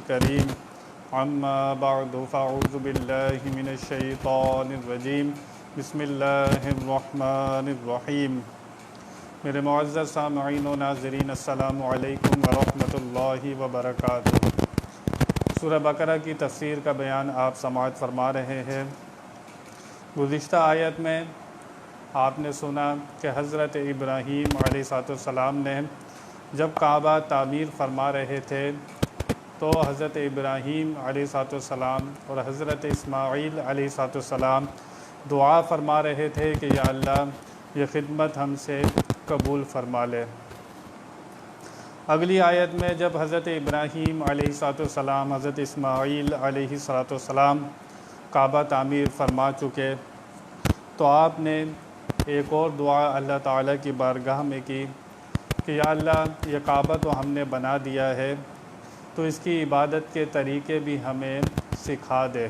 الكريم اما بعد فاعوذ باللہ من الشیطان الرجیم بسم اللہ الرحمن الرحیم۔ میرے معزز سامعین و ناظرین السلام علیکم ورحمۃ اللہ وبرکاتہ۔ سورہ بقرہ کی تفسیر کا بیان آپ سماعت فرما رہے ہیں۔ گزشتہ آیت میں آپ نے سنا کہ حضرت ابراہیم علیہ السلام نے جب کعبہ تعمیر فرما رہے تھے تو حضرت ابراہیم علیہ السلام اور حضرت اسماعیل علیہ السلام دعا فرما رہے تھے کہ یا اللہ یہ خدمت ہم سے قبول فرما لے۔ اگلی آیت میں جب حضرت ابراہیم علیہ السلام حضرت اسماعیل علیہ السلام کعبہ تعمیر فرما چکے تو آپ نے ایک اور دعا اللہ تعالیٰ کی بارگاہ میں کی کہ یا اللہ یہ کعبہ تو ہم نے بنا دیا ہے تو اس کی عبادت کے طریقے بھی ہمیں سکھا دے۔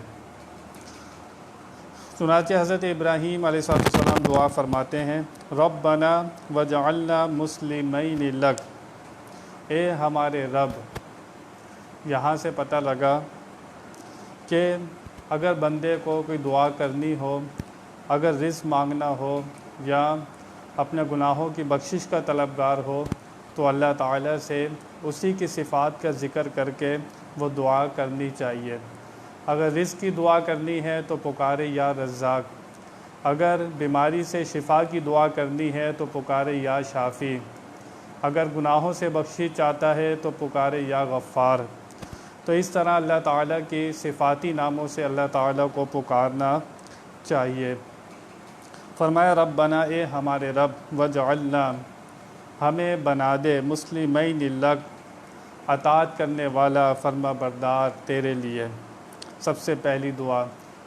چنانچہ حضرت ابراہیم علیہ السلام دعا فرماتے ہیں ربنا وجعلنا مسلمین لک، اے ہمارے رب۔ یہاں سے پتہ لگا کہ اگر بندے کو کوئی دعا کرنی ہو، اگر رزق مانگنا ہو یا اپنے گناہوں کی بخشش کا طلبگار ہو تو اللہ تعالیٰ سے اسی کی صفات کا ذکر کر کے وہ دعا کرنی چاہیے۔ اگر رزق کی دعا کرنی ہے تو پکارے یا رزاق، اگر بیماری سے شفا کی دعا کرنی ہے تو پکارے یا شافی، اگر گناہوں سے بخشش چاہتا ہے تو پکارے یا غفار۔ تو اس طرح اللہ تعالیٰ کی صفاتی ناموں سے اللہ تعالیٰ کو پکارنا چاہیے۔ فرمایا ربنا، اے ہمارے رب، وجعلنا، ہمیں بنا دے، مسلمین لک، اطاعت کرنے والا، فرما بردار تیرے لیے۔ سب سے پہلی دعا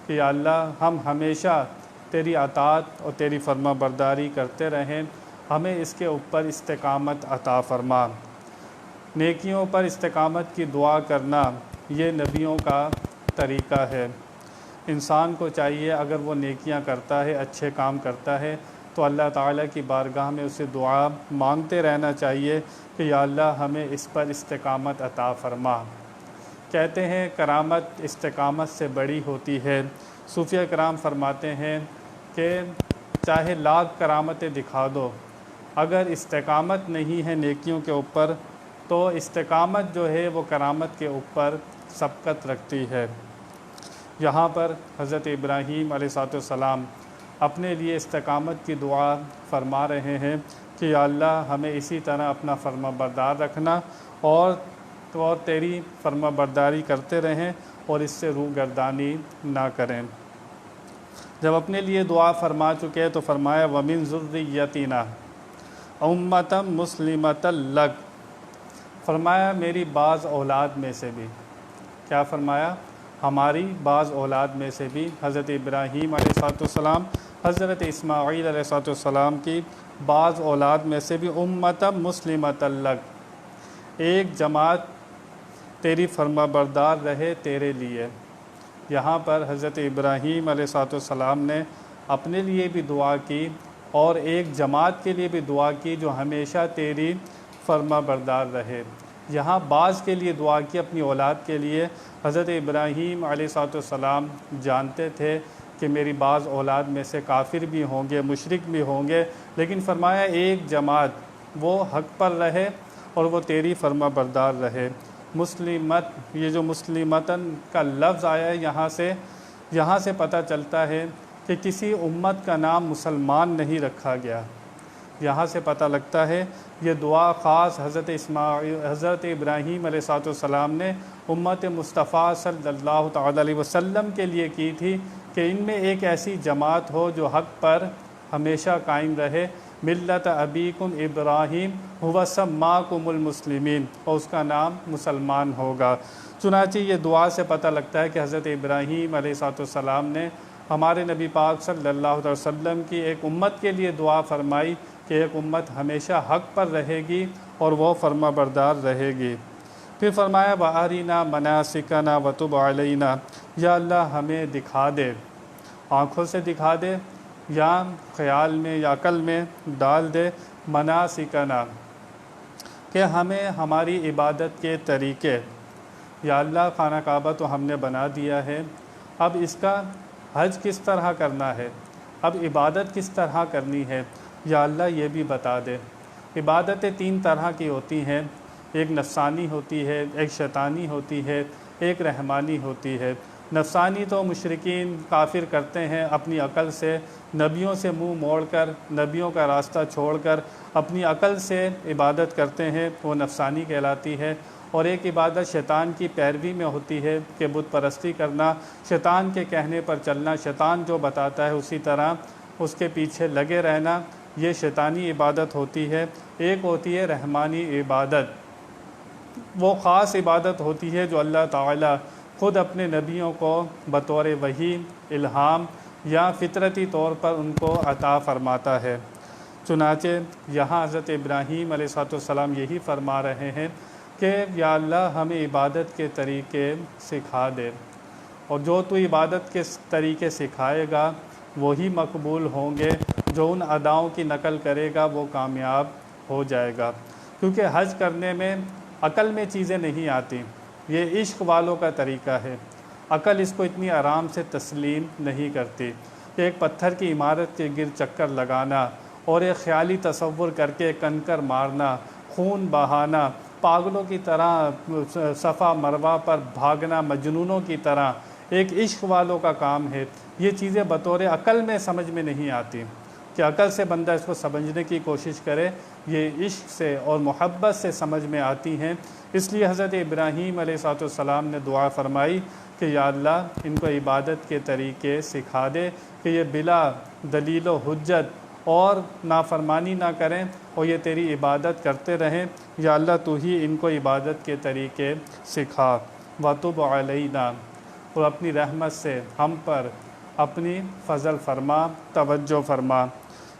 کہ یا اللہ ہم ہمیشہ تیری اطاعت اور تیری فرما برداری کرتے رہیں، ہمیں اس کے اوپر استقامت عطا فرما۔ نیکیوں پر استقامت کی دعا کرنا یہ نبیوں کا طریقہ ہے۔ انسان کو چاہیے اگر وہ نیکیاں کرتا ہے، اچھے کام کرتا ہے تو اللہ تعالیٰ کی بارگاہ میں اسے دعا مانگتے رہنا چاہیے کہ یا اللہ ہمیں اس پر استقامت عطا فرما۔ کہتے ہیں کرامت استقامت سے بڑی ہوتی ہے۔ صوفیہ کرام فرماتے ہیں کہ چاہے لاکھ کرامتیں دکھا دو، اگر استقامت نہیں ہے نیکیوں کے اوپر تو استقامت جو ہے وہ کرامت کے اوپر سبقت رکھتی ہے۔ یہاں پر حضرت ابراہیم علیہ السلام اپنے لیے استقامت کی دعا فرما رہے ہیں کہ یا اللہ ہمیں اسی طرح اپنا فرما بردار رکھنا اور تیری فرما برداری کرتے رہیں اور اس سے روگردانی نہ کریں۔ جب اپنے لیے دعا فرما چکے تو فرمایا وَمِن ذُرِّيَّتِنَا أُمَّةً مُسْلِمَةً لَكَ، فرمایا میری بعض اولاد میں سے بھی، کیا فرمایا؟ ہماری بعض اولاد میں سے بھی، حضرت ابراہیم علیہ السلام، حضرت اسماعیل علیہ السلام کی بعض اولاد میں سے بھی امۃ مسلمۃ لک، ایک جماعت تیری فرما بردار رہے تیرے لیے۔ یہاں پر حضرت ابراہیم علیہ السلام نے اپنے لیے بھی دعا کی اور ایک جماعت کے لیے بھی دعا کی جو ہمیشہ تیری فرما بردار رہے۔ یہاں بعض کے لیے دعا کی، اپنی اولاد کے لیے۔ حضرت ابراہیم علیہ السلام جانتے تھے کہ میری بعض اولاد میں سے کافر بھی ہوں گے، مشرک بھی ہوں گے، لیکن فرمایا ایک جماعت وہ حق پر رہے اور وہ تیری فرما بردار رہے۔ مسلمت، یہ جو مسلمتاً کا لفظ آیا ہے یہاں سے پتہ چلتا ہے کہ کسی امت کا نام مسلمان نہیں رکھا گیا۔ یہاں سے پتہ لگتا ہے یہ دعا خاص حضرت ابراہیم علیہ السلام نے امت مصطفیٰ صلی اللہ تعالیٰ علیہ وسلم کے لیے کی تھی کہ ان میں ایک ایسی جماعت ہو جو حق پر ہمیشہ قائم رہے۔ ملت ابیکم ابراہیم هو سماکم المسلمین، اور اس کا نام مسلمان ہوگا۔ چنانچہ یہ دعا سے پتہ لگتا ہے کہ حضرت ابراہیم علیہ السلام نے ہمارے نبی پاک صلی اللہ علیہ وسلم کی ایک امت کے لیے دعا فرمائی کہ ایک امت ہمیشہ حق پر رہے گی اور وہ فرما بردار رہے گی۔ پھر فرمایا وَأَرِنَا مَنَاسِكَنَا وَتُبْ عَلَيْنَا، یا اللہ ہمیں دکھا دے، آنکھوں سے دکھا دے یا خیال میں یا عقل میں ڈال دے، مناسکنا، کہ ہمیں ہماری عبادت کے طریقے یا اللہ خانہ کعبہ تو ہم نے بنا دیا ہے، اب اس کا حج کس طرح کرنا ہے، اب عبادت کس طرح کرنی ہے، یا اللہ یہ بھی بتا دے۔ عبادتیں 3 طرح کی ہوتی ہیں، ایک نفسانی ہوتی ہے، ایک شیطانی ہوتی ہے، ایک رحمانی ہوتی ہے۔ نفسانی تو مشرکین کافر کرتے ہیں اپنی عقل سے، نبیوں سے منہ موڑ کر، نبیوں کا راستہ چھوڑ کر اپنی عقل سے عبادت کرتے ہیں، وہ نفسانی کہلاتی ہے۔ اور ایک عبادت شیطان کی پیروی میں ہوتی ہے کہ بت پرستی کرنا، شیطان کے کہنے پر چلنا، شیطان جو بتاتا ہے اسی طرح اس کے پیچھے لگے رہنا، یہ شیطانی عبادت ہوتی ہے۔ ایک ہوتی ہے رحمانی عبادت، وہ خاص عبادت ہوتی ہے جو اللہ تعالیٰ خود اپنے نبیوں کو بطور وحی، الہام یا فطرتی طور پر ان کو عطا فرماتا ہے۔ چنانچہ یہاں حضرت ابراہیم علیہ السلام یہی فرما رہے ہیں کہ یا اللہ ہمیں عبادت کے طریقے سکھا دے، اور جو تو عبادت کے طریقے سکھائے گا وہی مقبول ہوں گے، جو ان اداؤں کی نقل کرے گا وہ کامیاب ہو جائے گا۔ کیونکہ حج کرنے میں عقل میں چیزیں نہیں آتی، یہ عشق والوں کا طریقہ ہے، عقل اس کو اتنی آرام سے تسلیم نہیں کرتی کہ ایک پتھر کی عمارت کے گرد چکر لگانا اور ایک خیالی تصور کر کے کنکر مارنا، خون بہانا، پاگلوں کی طرح صفا مروہ پر بھاگنا، مجنونوں کی طرح ایک عشق والوں کا کام ہے۔ یہ چیزیں بطور عقل میں سمجھ میں نہیں آتی کہ عقل سے بندہ اس کو سمجھنے کی کوشش کرے، یہ عشق سے اور محبت سے سمجھ میں آتی ہیں۔ اس لیے حضرت ابراہیم علیہ السلام نے دعا فرمائی کہ یا اللہ ان کو عبادت کے طریقے سکھا دے کہ یہ بلا دلیل و حجت اور نافرمانی نہ کریں اور یہ تیری عبادت کرتے رہیں۔ یا اللہ تو ہی ان کو عبادت کے طریقے سکھا۔ وَتُبْ عَلَيْنَا، اور اپنی رحمت سے ہم پر اپنی فضل فرما، توجہ فرما،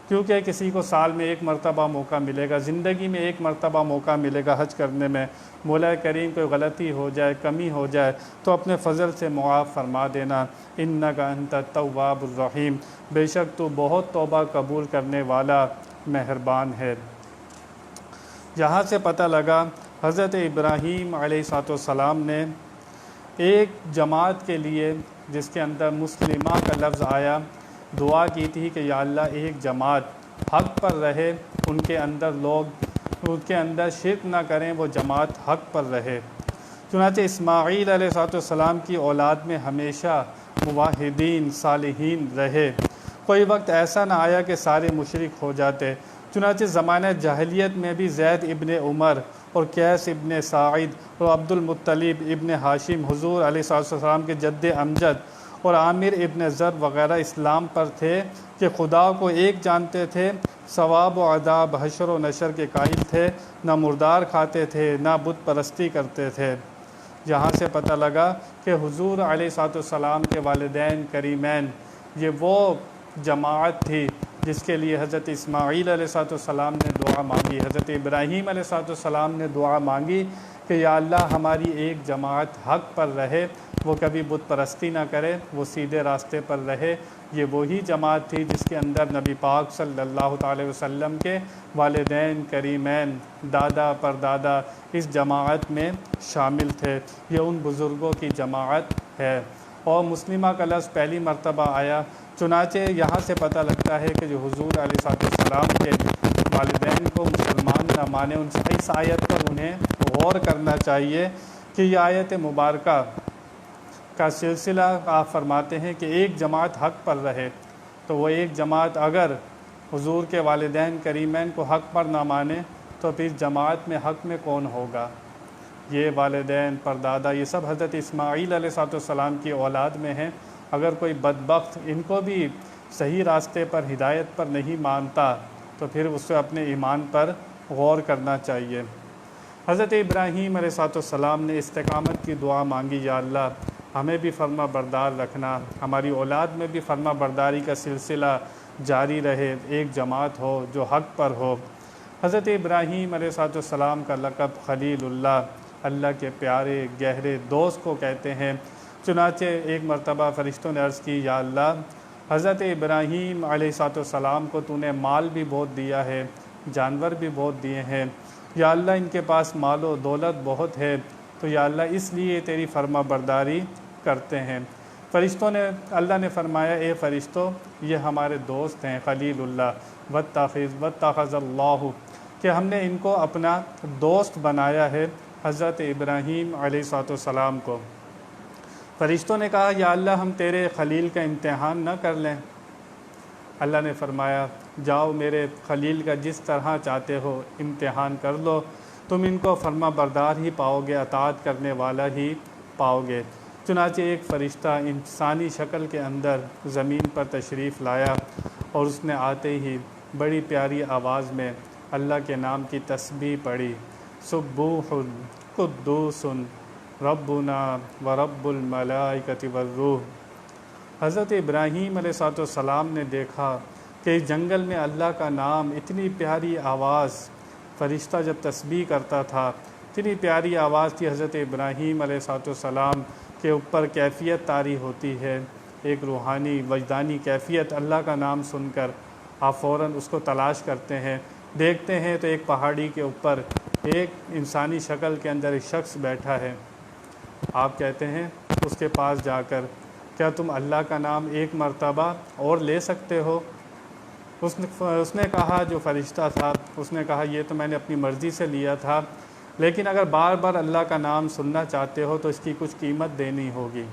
کیونکہ کسی کو سال میں ایک مرتبہ موقع ملے گا، زندگی میں ایک مرتبہ موقع ملے گا حج کرنے میں۔ مولا کریم کوئی غلطی ہو جائے، کمی ہو جائے تو اپنے فضل سے معاف فرما دینا۔ اِنَّكَ أَنْتَ التَّوَّابُ الرَّحِيمُ، بے شک تو بہت توبہ قبول کرنے والا مہربان ہے۔ یہاں سے پتہ لگا حضرت ابراہیم علیہ السلام نے ایک جماعت کے لیے جس کے اندر مسلمہ کا لفظ آیا، دعا کی تھی کہ یا اللہ ایک جماعت حق پر رہے، ان کے اندر لوگ ان کے اندر شرک نہ کریں، وہ جماعت حق پر رہے۔ چنانچہ اسماعیل علیہ السلام کی اولاد میں ہمیشہ موحدین صالحین رہے، کوئی وقت ایسا نہ آیا کہ سارے مشرک ہو جاتے۔ چنانچہ زمانہ جاہلیت میں بھی زید ابن عمر اور قیس ابن سعید اور عبد المطلب ابن ہاشم حضور علیہ السلام کے جد امجد اور عامر ابن زر وغیرہ اسلام پر تھے کہ خدا کو ایک جانتے تھے، ثواب و عذاب، حشر و نشر کے قائل تھے، نہ مردار کھاتے تھے، نہ بت پرستی کرتے تھے۔ یہاں سے پتہ لگا کہ حضور علیہ السلام کے والدین کریمین یہ وہ جماعت تھی جس کے لیے حضرت اسماعیل علیہ السلام نے دعا مانگی، حضرت ابراہیم علیہ السلام نے دعا مانگی کہ یا اللہ ہماری ایک جماعت حق پر رہے، وہ کبھی بت پرستی نہ کرے، وہ سیدھے راستے پر رہے۔ یہ وہی جماعت تھی جس کے اندر نبی پاک صلی اللہ تعالی وسلم کے والدین کریمین، دادا پردادا اس جماعت میں شامل تھے۔ یہ ان بزرگوں کی جماعت ہے، اور مسلمہ کا لفظ پہلی مرتبہ آیا۔ چنانچہ یہاں سے پتہ لگتا ہے کہ جو حضور علیہ السلام کے والدین کو مسلمان نہ مانے، اس آیت پر انہیں غور کرنا چاہیے کہ یہ آیت مبارکہ کا سلسلہ آپ فرماتے ہیں کہ ایک جماعت حق پر رہے، تو وہ ایک جماعت اگر حضور کے والدین کریمین کو حق پر نہ مانے تو پھر جماعت میں حق میں کون ہوگا؟ یہ والدین پردادا یہ سب حضرت اسماعیل علیہ السلام کی اولاد میں ہیں۔ اگر کوئی بدبخت ان کو بھی صحیح راستے پر ہدایت پر نہیں مانتا تو پھر اس سے اپنے ایمان پر غور کرنا چاہیے۔ حضرت ابراہیم علیہ السلام نے استقامت کی دعا مانگی، یا اللہ ہمیں بھی فرما بردار رکھنا، ہماری اولاد میں بھی فرما برداری کا سلسلہ جاری رہے، ایک جماعت ہو جو حق پر ہو۔ حضرت ابراہیم علیہ السلام کا لقب خلیل اللہ، اللہ کے پیارے گہرے دوست کو کہتے ہیں۔ چنانچہ ایک مرتبہ فرشتوں نے عرض کی، یا اللہ حضرت ابراہیم علیہ السلام کو تو نے مال بھی بہت دیا ہے، جانور بھی بہت دیے ہیں، یا اللہ ان کے پاس مال و دولت بہت ہے، تو یا اللہ اس لیے تیری فرما برداری کرتے ہیں۔ فرشتوں نے، اللہ نے فرمایا اے فرشتوں یہ ہمارے دوست ہیں، خلیل اللہ واتخذ اللہ، کہ ہم نے ان کو اپنا دوست بنایا ہے، حضرت ابراہیم علیہ السلام کو۔ فرشتوں نے کہا یا اللہ ہم تیرے خلیل کا امتحان نہ کر لیں؟ اللہ نے فرمایا جاؤ میرے خلیل کا جس طرح چاہتے ہو امتحان کر لو، تم ان کو فرما بردار ہی پاؤ گے، اطاعت کرنے والا ہی پاؤ گے۔ چنانچہ ایک فرشتہ انسانی شکل کے اندر زمین پر تشریف لایا اور اس نے آتے ہی بڑی پیاری آواز میں اللہ کے نام کی تسبیح پڑھی، سبوح قدوس ربنا ورب الملائکۃ والروح۔ حضرت ابراہیم علیہ السلام نے دیکھا کہ اس جنگل میں اللہ کا نام، اتنی پیاری آواز، فرشتہ جب تسبیح کرتا تھا اتنی پیاری آواز تھی، حضرت ابراہیم علیہ السلام کے اوپر کیفیت طاری ہوتی ہے، ایک روحانی وجدانی کیفیت اللہ کا نام سن کر آپ فوراً اس کو تلاش کرتے ہیں، دیکھتے ہیں تو ایک پہاڑی کے اوپر ایک انسانی شکل کے اندر ایک شخص بیٹھا ہے۔ آپ کہتے ہیں اس کے پاس جا کر کیا تم اللہ کا نام ایک مرتبہ اور لے سکتے ہو؟ اس نے کہا، جو فرشتہ تھا اس نے کہا یہ تو میں نے اپنی مرضی سے لیا تھا، لیکن اگر بار بار اللہ کا نام سننا چاہتے ہو تو اس کی کچھ قیمت دینی ہوگی۔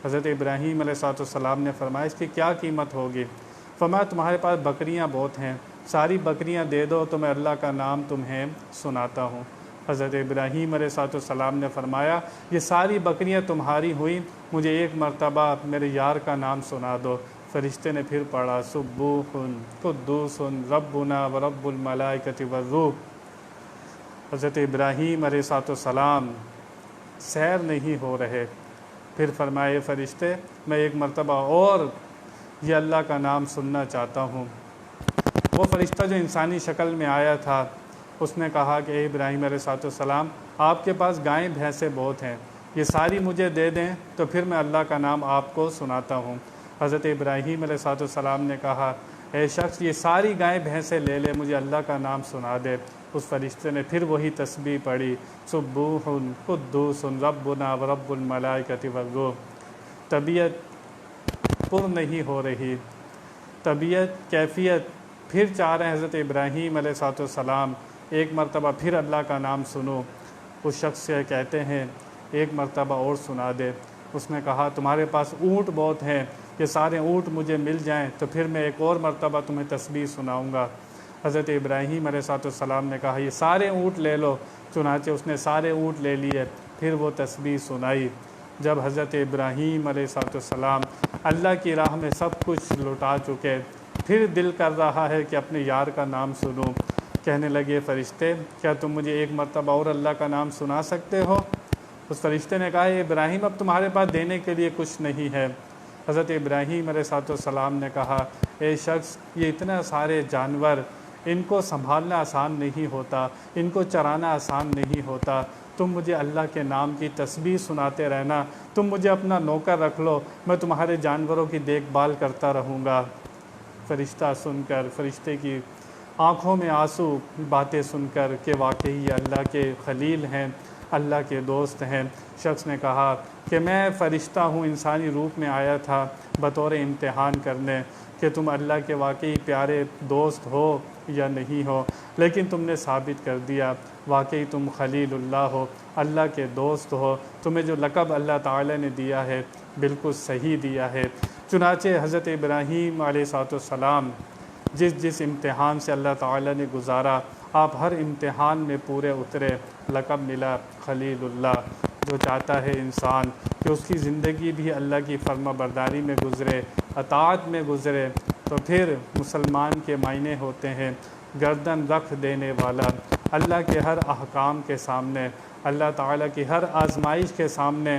حضرت ابراہیم علیہ السلام نے فرمایا اس کی کیا قیمت ہوگی؟ فرمایا تمہارے پاس بکریاں بہت ہیں، ساری بکریاں دے دو تو میں اللہ کا نام تمہیں سناتا ہوں۔ حضرت ابراہیم علیہ السلام نے فرمایا یہ ساری بکریاں تمہاری ہوئیں، مجھے ایک مرتبہ میرے یار کا نام سنا دو۔ فرشتے نے پھر پڑھا سبوح قدوس ربنا ورب الملائکۃ والروح۔ حضرت ابراہیم علیہ السلام سیر نہیں ہو رہے، پھر فرمائے فرشتے میں ایک مرتبہ اور یہ اللہ کا نام سننا چاہتا ہوں۔ وہ فرشتہ جو انسانی شکل میں آیا تھا اس نے کہا کہ اے ابراہیم علیہ السلام آپ کے پاس گائیں بھینسیں بہت ہیں، یہ ساری مجھے دے دیں تو پھر میں اللہ کا نام آپ کو سناتا ہوں۔ حضرت ابراہیم علیہ السلام نے کہا اے شخص یہ ساری گائیں بھینسیں لے لے، مجھے اللہ کا نام سنا دے۔ اس فرشتے نے پھر وہی تسبیح پڑھی سبوح قدوس ربنا ورب الملائکۃ والروح۔ طبیعت پر نہیں ہو رہی، طبیعت کیفیت پھر چاہ رہے ہیں حضرت ابراہیم علیہ السلام ایک مرتبہ پھر اللہ کا نام سنو۔ اس شخص سے کہتے ہیں ایک مرتبہ اور سنا دے۔ اس نے کہا تمہارے پاس اونٹ بہت ہیں، یہ سارے اونٹ مجھے مل جائیں تو پھر میں ایک اور مرتبہ تمہیں تسبیح سناؤں گا۔ حضرت ابراہیم علیہ السلام نے کہا یہ سارے اونٹ لے لو، چنانچہ اس نے سارے اونٹ لے لیے، پھر وہ تسبیح سنائی۔ جب حضرت ابراہیم علیہ السلام اللہ کی راہ میں سب کچھ لٹا چکے، پھر دل کر رہا ہے کہ اپنے یار کا نام سنوں، کہنے لگے فرشتے کیا تم مجھے ایک مرتبہ اور اللہ کا نام سنا سکتے ہو؟ اس فرشتے نے کہا ابراہیم اب تمہارے پاس دینے کے لیے کچھ نہیں ہے۔ حضرت ابراہیم علیہ السلام نے کہا اے شخص یہ اتنا سارے جانور، ان کو سنبھالنا آسان نہیں ہوتا، ان کو چرانا آسان نہیں ہوتا، تم مجھے اللہ کے نام کی تسبیح سناتے رہنا، تم مجھے اپنا نوکر رکھ لو، میں تمہارے جانوروں کی دیکھ بھال کرتا رہوں گا۔ فرشتہ سن کر، فرشتے کی آنکھوں میں آنسو، باتیں سن کر کہ واقعی یہ اللہ کے خلیل ہیں، اللہ کے دوست ہیں، شخص نے کہا کہ میں فرشتہ ہوں، انسانی روپ میں آیا تھا بطور امتحان کرنے کہ تم اللہ کے واقعی پیارے دوست ہو یا نہیں ہو، لیکن تم نے ثابت کر دیا واقعی تم خلیل اللہ ہو، اللہ کے دوست ہو، تمہیں جو لقب اللہ تعالی نے دیا ہے بالکل صحیح دیا ہے۔ چنانچہ حضرت ابراہیم علیہ السلام جس امتحان سے اللہ تعالی نے گزارا، آپ ہر امتحان میں پورے اترے، لقب ملا خلیل اللہ۔ جو چاہتا ہے انسان کہ اس کی زندگی بھی اللہ کی فرما برداری میں گزرے، اطاعت میں گزرے، تو پھر مسلمان کے معنی ہوتے ہیں گردن رکھ دینے والا، اللہ کے ہر احکام کے سامنے، اللہ تعالیٰ کی ہر آزمائش کے سامنے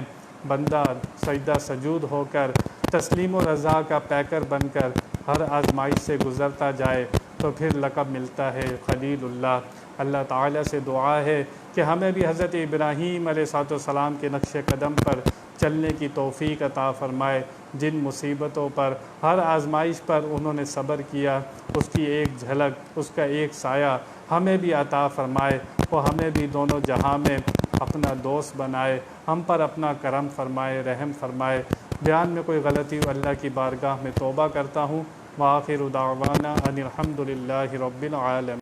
بندہ سجدہ سجود ہو کر، تسلیم و رضا کا پیکر بن کر ہر آزمائش سے گزرتا جائے تو پھر لقب ملتا ہے خلیل اللہ۔ اللہ تعالیٰ سے دعا ہے کہ ہمیں بھی حضرت ابراہیم علیہ السلام کے نقش قدم پر چلنے کی توفیق عطا فرمائے، جن مصیبتوں پر، ہر آزمائش پر انہوں نے صبر کیا، اس کی ایک جھلک، اس کا ایک سایہ ہمیں بھی عطا فرمائے، وہ ہمیں بھی دونوں جہاں میں اپنا دوست بنائے، ہم پر اپنا کرم فرمائے، رحم فرمائے۔ بیان میں کوئی غلطی ہو اللہ کی بارگاہ میں توبہ کرتا ہوں۔ وآخر دعوانا ان الحمد للہ رب العالمین۔